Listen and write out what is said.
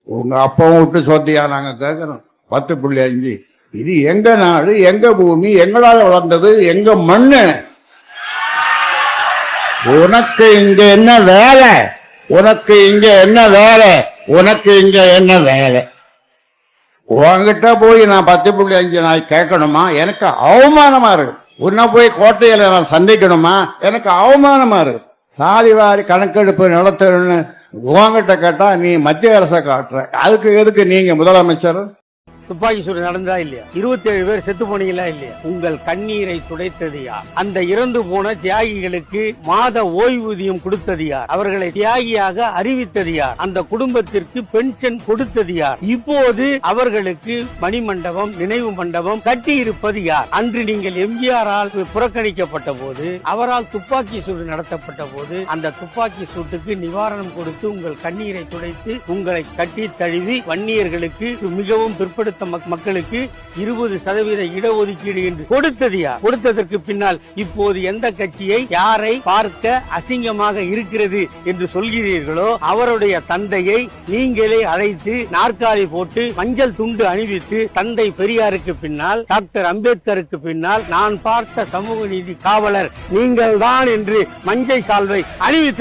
உங்க அப்பாவும் விட்டு சொத்தியா நாங்க கேட்கறோம்? 10.5. இது எங்க நாடு, எங்க பூமி, எங்களால வளர்ந்தது, எங்க மண்ணு. உனக்கு இங்க என்ன வேலை? உனக்கு இங்க என்ன வேலை? உனக்கு இங்க என்ன வேலை? உன்கிட்ட போய் நான் 10.5 நான் கேட்கணுமா? எனக்கு அவமானமா இருக்கு. உன்னை போய் கோட்டையில நான் சந்திக்கணுமா? எனக்கு அவமானமா இருக்கு. சாதிவாரி கணக்கெடுப்பு நடத்தணும்னு உங்ககிட்ட கேட்டா நீ மத்திய அரசை காட்டுற. அதுக்கு எதுக்கு நீங்க முதலமைச்சர்? துப்பாக்கி சூடு நடந்ததா இல்லையா? 27 பேர் செத்து போனீங்களா இல்லையா? உங்கள் கண்ணீரை துடைத்தது யார்? அந்த இறந்து போன தியாகிகளுக்கு மாத ஓய்வூதியம் கொடுத்தது யார்? அவர்களை தியாகியாக அறிவித்தது யார்? அந்த குடும்பத்திற்கு பென்ஷன் கொடுத்தது யார்? இப்போது அவர்களுக்கு மணிமண்டபம், நினைவு மண்டபம் கட்டி இருப்பது யார்? அன்று நீங்கள் எம்ஜிஆரால் புறக்கணிக்கப்பட்ட போது, அவரால் துப்பாக்கி சூடு நடத்தப்பட்ட போது, அந்த துப்பாக்கி சூட்டுக்கு நிவாரணம் கொடுத்து உங்கள் கண்ணீரை துடைத்து உங்களை கட்டி தழுவி வன்னியர்களுக்கு மிகவும் பிற்படுத்த மக்களுக்கு 20% இடஒதுக்கீடு என்று கொடுத்தது யார்? கொடுத்ததற்கு பின்னால் இப்போது எந்த கட்சியை, யாரை பார்க்க அசிங்கமாக இருக்கிறது என்று சொல்கிறீர்களோ அவருடைய தந்தையை நீங்களே அழைத்து நாற்காலி போட்டு மஞ்சள் துண்டு அணிவித்து, தந்தை பெரியாருக்கு பின்னால், டாக்டர் அம்பேத்கருக்கு பின்னால் நான் பார்த்த சமூக நீதி காவலர் நீங்கள் தான் என்று மஞ்சள் சால்வை அணிவித்து